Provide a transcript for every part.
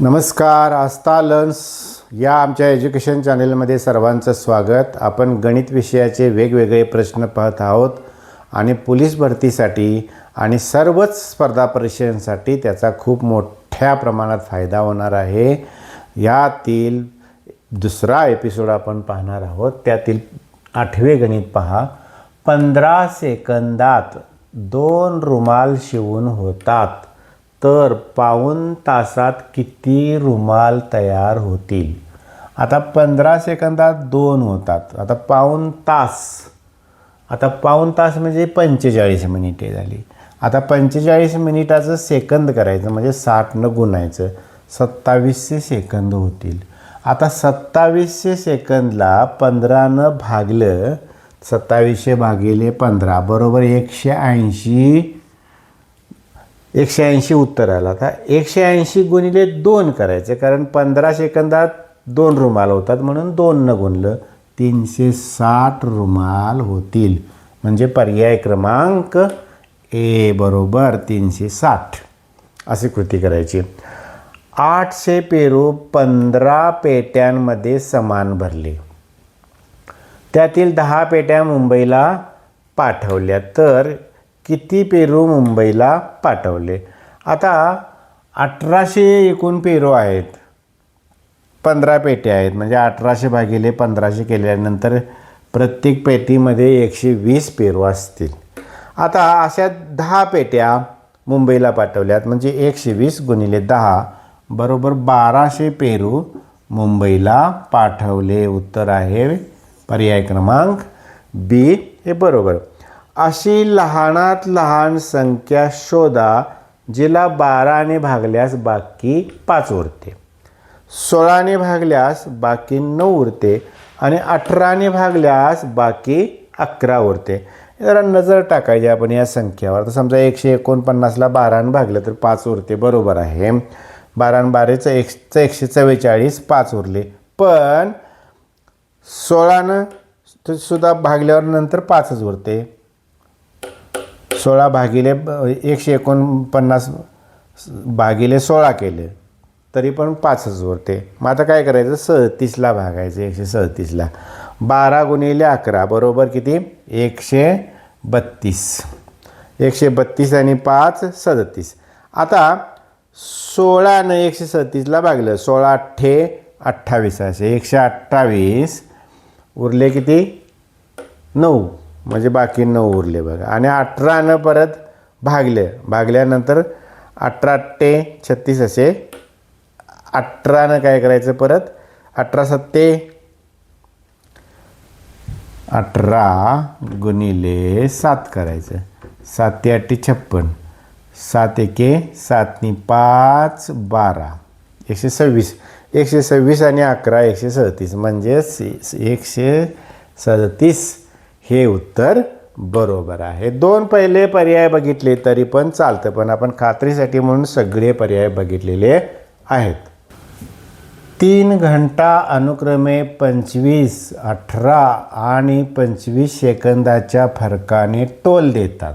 नमस्कार. आस्था लर्न्स या आमच्या एज्युकेशन चॅनलमध्ये सर्वांचं स्वागत. आपण गणित विषयाचे वेगवेगळे प्रश्न पाहत आहोत आणि पोलीस भरतीसाठी आणि सर्वच स्पर्धा परीक्षांसाठी त्याचा खूप मोठ्या प्रमाणात फायदा होणार आहे. यातील दुसरा एपिसोड आपण पाहणार आहोत. त्यातील 8वे गणित पहा. 15 सेकंदात 2 रुमाल शिवून होतात, तर पाऊण तासात किती रुमाल तयार होतील? आता 15 सेकंदात 2 होतात. आता पाऊण तास म्हणजे 45 मिनिटे झाली. आता 45 मिनिटाचं सेकंद करायचं म्हणजे 60 गुणायचं, 2700 सेकंद होतील. आता 2700 सेकंदला 15 भागलं, 2700 भागिले 15 बरोबर 180 उत्तर आलं. आता 180 गुणिले 2 करायचे, कारण 15 सेकंदात 2 रुमाल होतात म्हणून 2 गुणलं 360 रुमाल होतील. म्हणजे पर्याय क्रमांक ए बरोबर 360 अशी कृती करायची. 800 पेरू 15 पेट्यांमध्ये समान भरले. त्यातील 10 पेट्या मुंबईला पाठवल्या, तर किती पेरू मुंबईला पाठवले? आता 1800 एकूण पेरू आहेत, 15 पेट्या आहेत, म्हणजे 1800 भागिले 1500 केल्यानंतर प्रत्येक पेटीमध्ये 120 पेरू असतील. आता अशा 10 पेट्या मुंबईला पाठवल्यात, म्हणजे 120 गुणिले 10 बरोबर 1200 पेरू मुंबईला पाठवले. उत्तर आहे पर्याय क्रमांक बी हे बरोबर. अशी लहानात लहान संख्या शोधा जिला 12ने भागल्यास बाकी 5 उरते, 16ने भागल्यास बाकी 9 उरते आणि 18ने भागल्यास बाकी 11 उरते. जरा नजर टाकायची आपण या संख्यावर. तर समजा 149ला 12ने भागलं तर 5 उरते, बरोबर आहे. 12 आणि 12चं 144, 5 उरले. पण 16नं सुद्धा भागल्यावर नंतर 5च उरते. 16 भागिले 149 भागिले 16 केले तरी पण 5च उरते. मग आता काय करायचं? 37ला भागायचं. 137ला 12 गुणिले 11 बरोबर किती? 132. 132 आणि 5 37. आता 16नं 137ला भागलं, 16 8 28 असे 128 उरले किती? 9, म्हणजे बाकी 9 उरले बघा. आणि 18नं परत भागल्यानंतर 18 8 36 असे 18नं काय करायचं? परत 18 7 18 गुणिले 7 करायचं. 7 8 56, 7 1 7 5 12 126. 126 आणि 11 137, म्हणजेच 137 हे उत्तर बरोबर आहे. 2 पहिले पर्याय बघितले तरी पण चालतं, पण आपण खात्रीसाठी म्हणून सगळे पर्याय बघितलेले आहेत. 3 घंटा अनुक्रमे 25, 18 आणि 25 सेकंदाच्या फरकाने टोल देतात,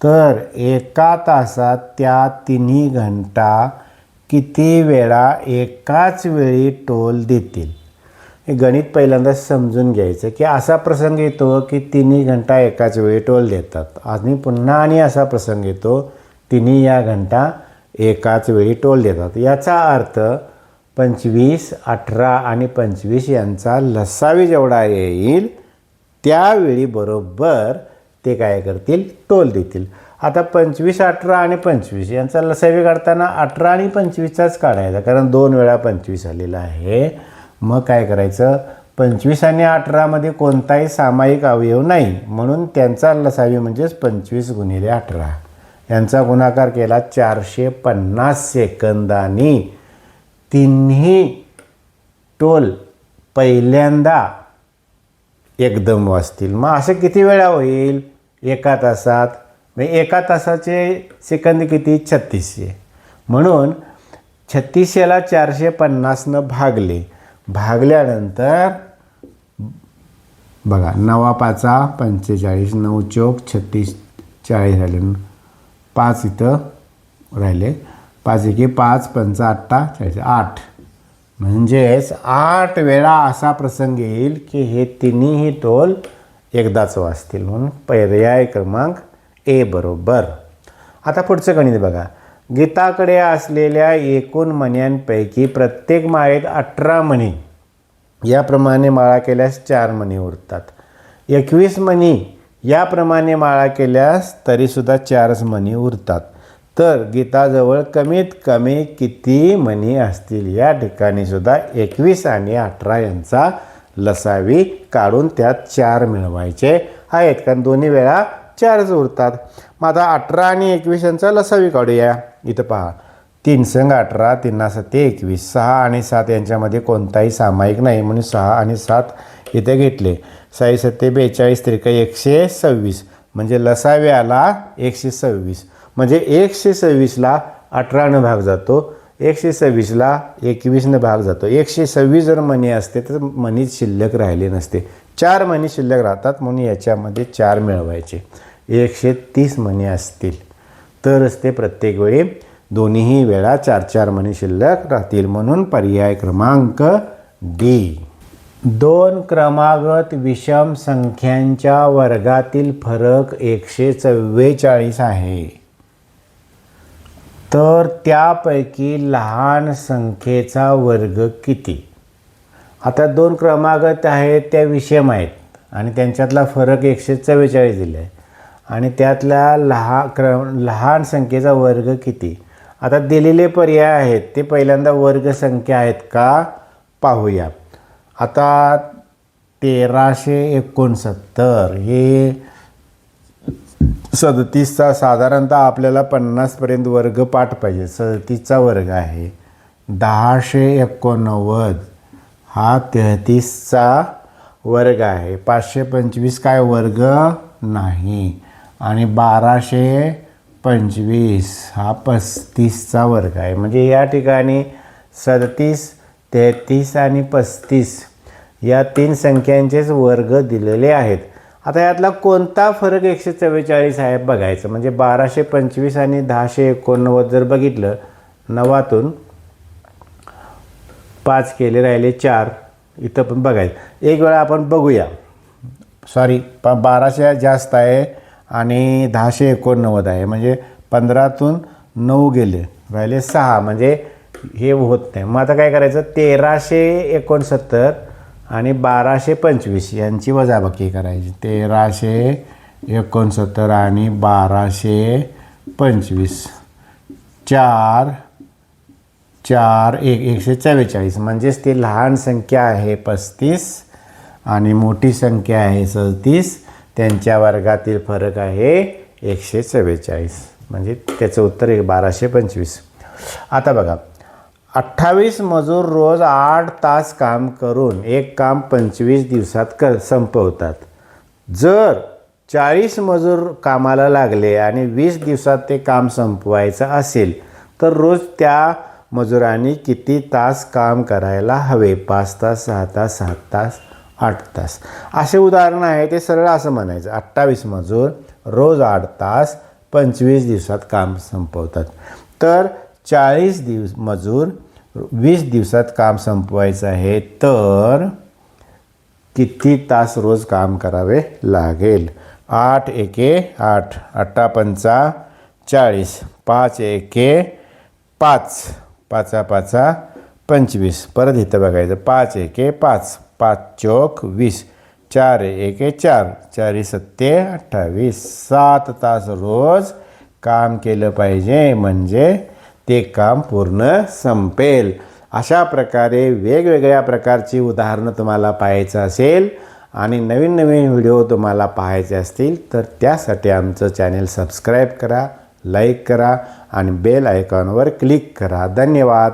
तर एका तासात त्या तिन्ही घंटा किती वेळा एकाच वेळी टोल देतील? हे गणित पहिल्यांदा समजून घ्यायचं की असा प्रसंग येतो की तिन्ही घंटा एकाच वेळी टोल देतात, आणि पुन्हा असा प्रसंग येतो तिन्ही या घंटा एकाच वेळी टोल देतात. याचा अर्थ 25, 18 आणि 25 यांचा लसावी जेवढा येईल त्यावेळी बरोबर ते काय करतील? टोल देतील. आता 25, 18 आणि 25 यांचा लसावी काढताना 18 आणि 25चाच काढायचा, कारण 2 वेळा 25 आलेला आहे. मग काय करायचं? 25 आणि 18मध्ये कोणताही सामायिक अवयव नाही, म्हणून त्यांचा लसावी म्हणजेच 25 गुणिले 18 यांचा गुणाकार केला 450 सेकंदांनी. तिन्ही टोल पहिल्यांदा एकदम वाजतील. मग असं किती वेळा होईल? एका तासात. म्हणजे एका तासाचे सेकंद किती? 3600. म्हणून 3600ला 450नं भागल्यानंतर बघा 9 5 45, 9 चौक 36, 40 राहिले, 5 इथं राहिले, 5 एके 5 5 8 40 8 म्हणजेच 8 वेळा असा प्रसंग येईल की हे तिन्हीही तोल एकदाच वाचतील. म्हणून पर्याय क्रमांक ए बरोबर. आता पुढचं गणित बघा. गीताकडे असलेल्या एकूण मण्यांपैकी प्रत्येक माळेत 18 मणी याप्रमाणे माळा केल्यास 4 मणी उरतात. 21 मणी याप्रमाणे माळा केल्यास तरीसुद्धा 4च मणी उरतात. तर गीताजवळ कमीत कमी किती मणी असतील? या ठिकाणी सुद्धा 21 आणि 18 यांचा लसावी काढून त्यात 4 मिळवायचे आहेत, कारण दोन्ही वेळा 4च उरतात. मग आता 18 आणि 21 यांचा लसावी काढूया. इथं पहा, 3 संग 18, 3 7 21, 6 आणि 7 यांच्यामध्ये कोणताही सामायिक नाही म्हणून 6 आणि 7 इथे घेतले. 6 7 42 त्रिक 126 म्हणजे लसावी आला 126. म्हणजे 126ला 18ने भाग जातो, 126ला 21ने भाग जातो. 126 जर मणी असते तर मणी शिल्लक राहिले नसते. 4 मणी शिल्लक राहतात म्हणून याच्यामध्ये 4 मिळवायचे. 130 मणी असतील तरच ते प्रत्येक वेळी दोन्हीही वेळा 4 मणी शिल्लक राहतील. म्हणून पर्याय क्रमांक डी. 2 क्रमागत विषम संख्यांच्या वर्गातील फरक 144 आहे, तर त्यापैकी लहान संख्येचा वर्ग किती? आता 2 क्रमागत आहेत त्या विषम आहेत आणि त्यांच्यातला फरक 144 दिला आहे आणि त्यातल्या लहान संख्येचा वर्ग किती? आता दिलेले पर्याय आहेत ते पहिल्यांदा वर्ग संख्या आहेत का पाहूया. आता 1369 हे 37चा साधारणतः आपल्याला 50पर्यंत वर्ग पाठ पाहिजे. 37चा वर्ग आहे. 1089 हा 33चा वर्ग आहे. 525 काय वर्ग नाही आणि 1225 हा 35चा वर्ग आहे. म्हणजे या ठिकाणी 37, 33 आणि 35 या 3 संख्यांचेच वर्ग दिलेले आहेत. आता यातला कोणता फरक 144 आहे बघायचं. म्हणजे 1225 आणि 1089 जर बघितलं, 9तून 5 केले राहिले 4. इथं पण बघायचं. एक वेळा आपण बघूया. सॉरी 1200 जास्त आहे आणि 1089 आहे. म्हणजे 15तून 9 गेले राहिले 6 म्हणजे हे होत नाही. मग आता काय करायचं, 1369 आणि 1225 यांची वजाबाकी करायची. 1369 आणि 1225 4 4 144 म्हणजेच ती लहान संख्या आहे 35 आणि मोठी संख्या आहे 37. त्यांच्या वर्गातील फरक आहे 144. म्हणजे त्याचं उत्तर 1225. आता बघा, 28 मजूर रोज 8 तास काम करून एक काम 25 दिवसात संपवतात. जर 40 मजूर कामाला लागले आणि 20 दिवसात ते काम संपवायचं असेल तर रोज त्या मजुरांनी किती तास काम करायला हवे? 5 तास, 6 तास, 7 तास, 8 तास. असे उदाहरण आहे. ते सरळ असं म्हणायचं, 28 मजूर रोज 8 तास 25 दिवसात काम संपवतात. तर 40 मजूर 20 दिवसात काम संपवायचं आहे तर किती तास रोज काम करावे लागेल? 8 एके 8, 8 पंचा 40, 5 एके 5, 5 5 25. परत इथं बघायचं, 5 एके 5, 5 चौक 20, 4 एके 4, 4 7 28. 7 तास रोज काम केलं पाहिजे म्हणजे ते काम पूर्ण संपेल. अशा प्रकारे वेगवेगळ्या प्रकारची उदाहरणं तुम्हाला पाहायचं असेल आणि नवीन नवीन व्हिडिओ तुम्हाला पाहायचे असतील तर त्यासाठी आमचं चॅनेल सबस्क्राईब करा, लाईक करा आणि बेल आयकॉनवर क्लिक करा. धन्यवाद.